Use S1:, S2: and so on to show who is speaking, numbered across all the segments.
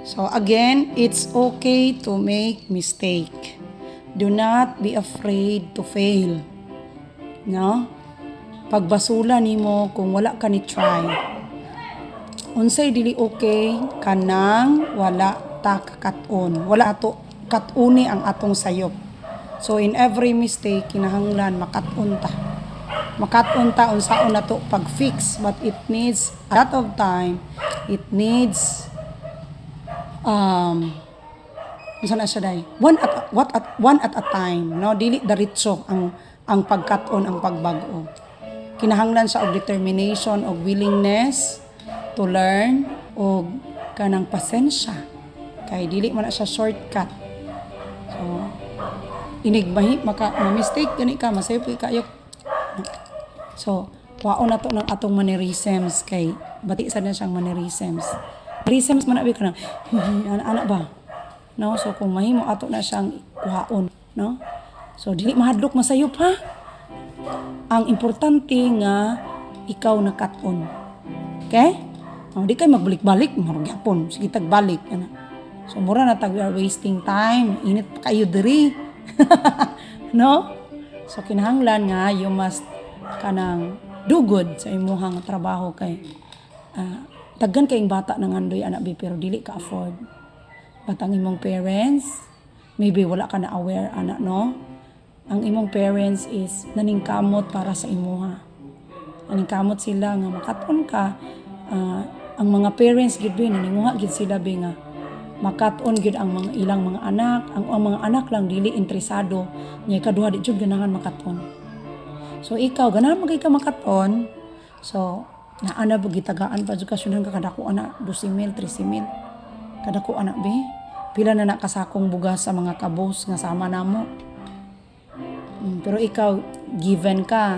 S1: So again, it's okay to make mistake. Do not be afraid to fail. No? Pagbasula nimo kung wala ka ni try. Unsay dili okay kanang wala ta kakat-on. Wala ato kat-uni ang atong sayop. So in every mistake kinahanglan makat-on ta. Makat-on ta unsaon nato pag-fix, but it needs a lot of time. It needs unsa na siya day? One at a time, no? Dili diretso ang pagkat-on, ang pagbago. Kinahanglan sa og determination og willingness to learn og kanang pasensya. Kay dili man na siya shortcut. So inigbahi mistake gani ka masayop kayo. So waon na to ng atong mannerisms kay bati sa na siyang mannerisms. Mannerisms man abi kana ana ba? No, so kung mahimo ato na siyang kuhaon, no? So dili mahadlok masayop ha. Ang importante nga ikaw nakat-on. Okay? Di kay magbalik-balik, marag gyapon, sige tagbalik ana. So mura na tag we are wasting time, init pa kayo diri. No? So kinahanglan nga you must kanang do good sa imong trabaho kay daghan kayong bata nang andoy anak bi pero dili ka afford. Batang imong parents, maybe wala ka na aware anak no? Ang imong parents is naningkamot para sa imuha. Naningkamot sila nga makaton ka. Ang mga parents gid bi naninguha gid sila bi nga makaton gid ang mga ilang mga anak. Ang mga anak lang dili interesado nya kaduha di jud ganahan makaton. So ikaw ganahan magay ka makaton. So naana ba gitagaan pa jud kasyonan ka kadako ana 12,000 13,000. Kadako anak be, pila na nakasakong bugas sa mga kabos nga sama namo. Pero ikaw, given ka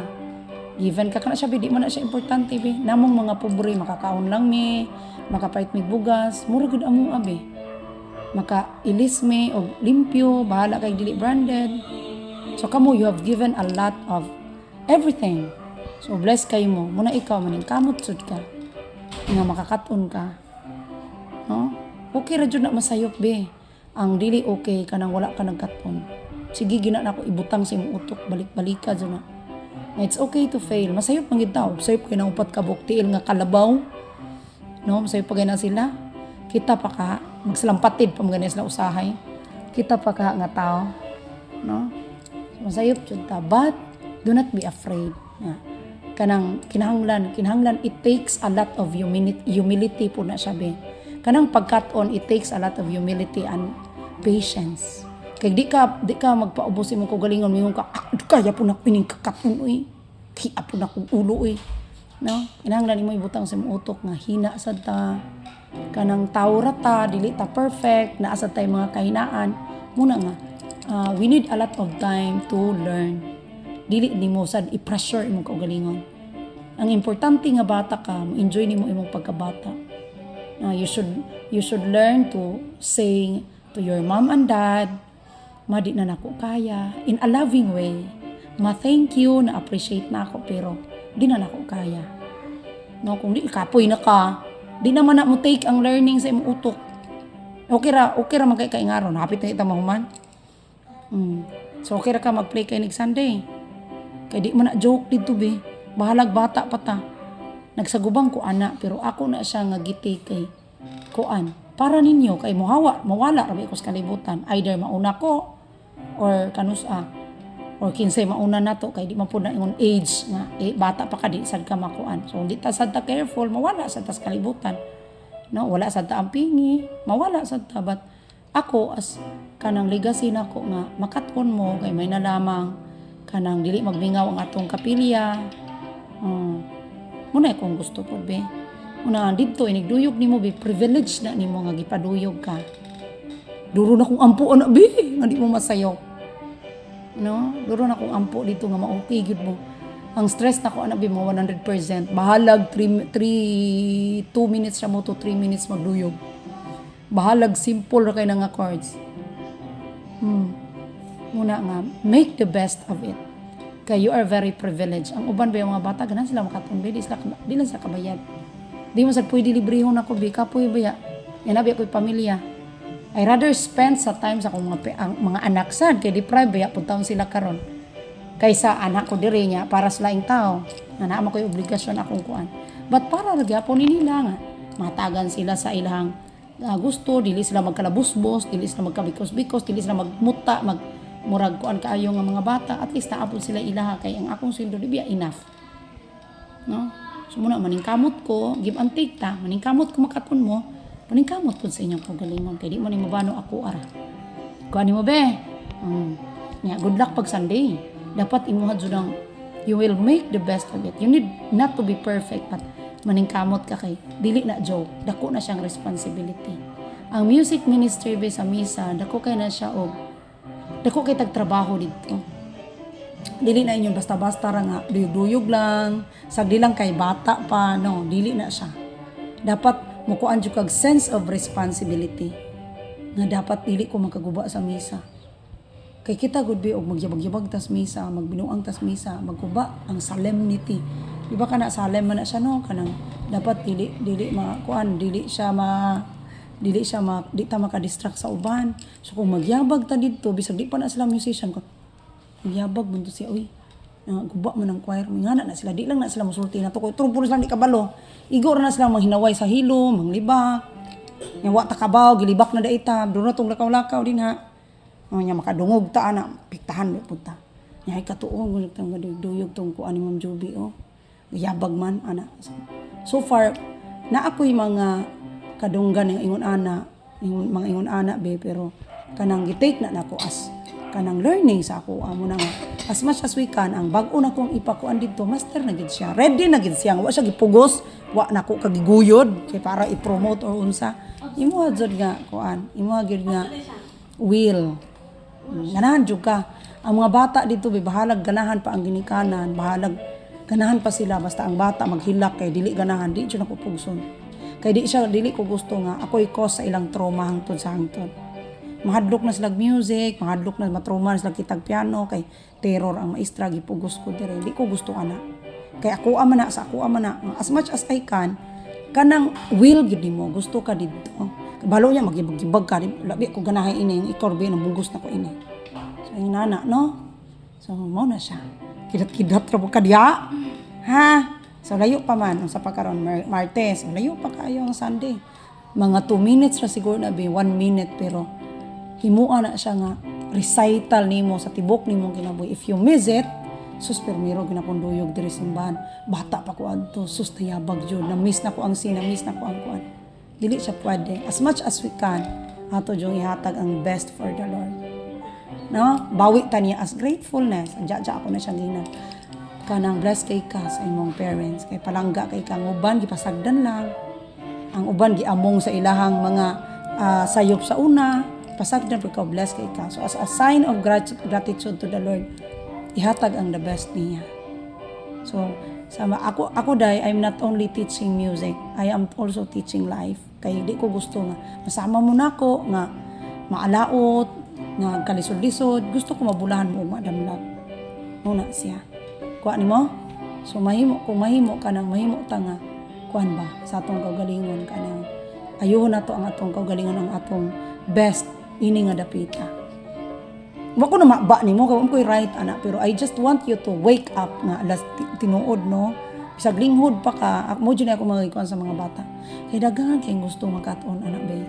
S1: kana siya, di man na siya importante be. Namong mga pobre, makakaon lang me, makapait mig bugas, mura gud amo abe. Maka-ilis me o limpyo, bahala kay dili branded. So kamo, you have given a lot of everything. So bless kayo mo, muna ikaw maningkamot sud ka, nga makakaton ka. No? Okay ra jud na masayop be. Ang dili okay kanang wala ka nagkaton. Sige gina na ako ibutang sa imong utok balik-balika jud na. It's okay to fail. Masayop man gid taw. Sayop kay nang upat ka buktiil nga kalabaw. No, masayop pa na sila. Kita pa ka magsalampatid pa magani sila usahay. Kita pa ka nga tao. No? Masayop jud ta, but do not be afraid. Kanang kinahanglan it takes a lot of humility po na siya be. Kanang pagkat-on, it takes a lot of humility and patience. Kaya di ka magpaubos imong kagalingon, mingon ka, kaya po na pining kakat-on, uy. Kaya po na kong ulo, uy. No? Kinahanglan mo ibutang sa imong utok nga hina sad ta. Kanang tawra ta, dili ta perfect, naasa tay mga kahinaan. Muna nga, we need a lot of time to learn. Dili nimo sad i-pressure imong kagalingon. Ang importante nga bata ka, enjoy nimo imong pagkabata. You should learn to say to your mom and dad, ma di na nako kaya, in a loving way. Ma thank you, na appreciate na ako pero di na nako kaya. No, kung di kapoy na ka, di naman na mo take ang learning sa imong utok. Okay ra magkay kay ngaron, hapit na kita mahuman. So okay ra ka mag-play kay next Sunday. Kay di man na joke dito be. Bahalag bata pa ta. Nagsagubang ko ana pero ako na siya nga giti kay kuan para ninyo kay mawala ra ko sa kalibutan, either mauna ko or kanusa or kinsay mauna nato kay di man pud na ingon age nga bata pa ka di sad ka makuan. So di ta sad ta careful, mawala sad ta sa kalibutan, no? Wala sad ta ang pingi, mawala sad ta, but ako as kanang legacy nako nga makaton mo kay may nalamang kanang dili magmingaw ang atong kapilya. Muna kung gusto po be. Muna dito inigduyog nimo be, privilege na nimo nga gipaduyog ka. Duro na kung ampo ana be, nga di mo masayaw. No? Duro na kung ampo dito nga ma-okay gyud mo. Ang stress nako ana be mo 100%. Bahalag 2 minutes ra mo to 3 minutes magduyog. Bahalag simple ra kay nga chords. Muna nga make the best of it. Kaya you are very privileged. Ang uban ba yung mga bata, ganun sila makatumbi, di lang sa kabayad. Di mo sa pwede librehon ako, bi, kapoy ba ya? Yan nabi ako'y pamilya. I rather spend sa time sa akong mga anak sad kay deprive ya pud taon sila karon. Kaysa anak ko diri niya para sa laing tao. Nga naa ko'y obligasyon akong kuan. But para ra gyapon nila nga matagan sila sa ilang gusto, dili sila magkalabusbos, dili sila magkabikos-bikos, dili sila magmuta, murag kuan kaayo nga mga bata, at least naapod sila ilaha kay ang akong sweldo di biya enough. No? So muna maningkamot ko, give and take ta, maningkamot ko makaton mo, maningkamot po sa inyong kagalingon kay di mo ni mabano ako ara. Kuan mo be. Good luck pag Sunday. Dapat imuha jud ang you will make the best of it. You need not to be perfect but maningkamot ka kay dili na joke, dako na siyang responsibility. Ang music ministry be sa misa, dako kay na siya og dako kay tagtrabaho dito. Dili na inyo basta-basta ra nga duyog-duyog lang, sagdi lang kay bata pa, no, dili na siya. Dapat mukuan jud kag sense of responsibility. Nga dapat dili ko makaguba sa misa. Kay kita gud be og magyabag-yabag tas misa, magbinuang tas misa, magkuba ang solemnity. Di ba kana salem man na siya no kanang dapat dili makuan dili ta maka-distract sa uban. So kung magyabag ta didto bisag di pa na sila musician ko. Magyabag man to siya uy. Guba man ang choir, mingana na sila di lang na sila mosulti na to ko. Trumpo na sila di kabalo. Igor na sila manghinaway sa hilo, manglibak. Nya wa ta kabaw gilibak na daita, duno tong lakaw-lakaw din ha. Nya makadungog ta ana, piktahan pud ta. Nya ay katuong tong duyog tong kuan ni Ma'am Juby oh. Yabag man ana. So far na ako'y mga kadunggan ng ingon ana be pero kanang gitake na nako as kanang learning sa ako amo na nga as much as we can ang bag-o na kong ipakuan dito master na gid siya ready na gid siya wa siya gipugos wa nako kagiguyod kay para i-promote or unsa imo jud nga kuan imo gid nga will ganahan jud ka ang mga bata dito be bahalag ganahan pa ang ginikanan bahalag ganahan pa sila basta ang bata maghilak kay dili ganahan di siya nakupugson kay dili ko gusto nga ako'y cause sa ilang trauma hangtod sa hangtod mahadlok na sila music mahadlok na matrauma na sila kitag piano kay terror ang maestra gipugos ko dire di ko gusto ana kay ako ama na sa ako ama na as much as I can kanang will gid mo gusto ka didto balo niya magibag-ibag ka labi ko ganahay ini ikorbe nang bugos na ko ini so inana no so mo na siya kidat-kidat ra ka diha. Ha? So layo pa man sa pagkaron Martes, layo pa kaayo ang Sunday. Mga 2 minutes ra siguro na be 1 minute pero himuan na siya nga recital nimo sa tibok nimo kinabuhi. If you miss it, sus permiro ginapunduyog diri simbahan. Bata pa ko adto, sus tayabag jud na miss na ko ang scene, miss na ko ang kuan. Dili siya pwede. As much as we can, ato jung ihatag ang best for the Lord. No, bawi ta niya as gratefulness. Anja ako na siya ginan. Kanang blessed kay ka sa imong parents, kay palangga kay kang uban gipasagdan lang. Ang uban giamong sa ilahang mga sayop sa una, pasagdan pud ka blessed kay ka. So as a sign of gratitude to the Lord, ihatag ang the best niya. So sama ako dai I'm not only teaching music, I am also teaching life. Kay di ko gusto nga masama mo nako nga maalaot nga kalisod-lisod, gusto ko mabulahan mo madamlag. Muna siya. Kuha ni mo? So kung mahimo ka nang mahimo ta nga kuan ba sa atong kaugalingon kanang ayuhon nato ang atong kaugalingon ang atong best ini nga dapita. Wa ko na maba nimo kung ko'y right ana pero I just want you to wake up nga alas tinuod no. Bisag linghod pa ka, mo jud ako magikuan sa mga bata. Kay daghan kay gusto makaton ana bay.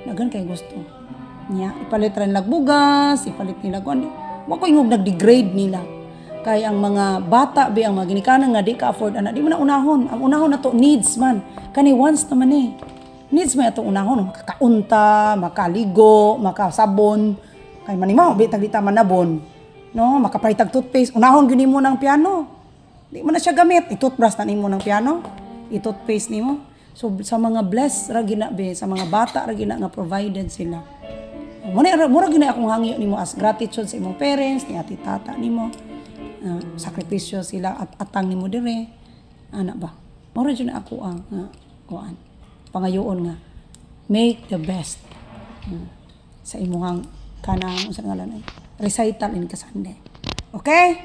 S1: Daghan kay gusto. Nya ipalit ran lagbugas, ipalit nila kuan. Wa ko ingog nag-degrade nila. Kay ang mga bata be ang mga ginikanan nga di ka afford ana, di mo na unahon. Ang unahon nato needs man. Kani wants naman eh. Needs man ato unahon, makakaunta, makaligo, makasabon. Kay manimaw bitag di ta manabon. No, makapalitag toothpaste. Unahon gyud nimo ng piano. Di mo na siya gamit. I-toothbrush na nimo ng piano. I-toothpaste nimo. So sa mga blessed ra gina be, sa mga bata ra gina nga provided sila. Mura gina akong hangyo nimo as gratitude sa imong parents, ni ati tata nimo. Sakripisyo sila at atang nimo dire. Ana ba? Mura jud ako ang kuan. Pangayoon nga make the best sa imong kanang unsa ngalan ay recital in Sunday. Okay?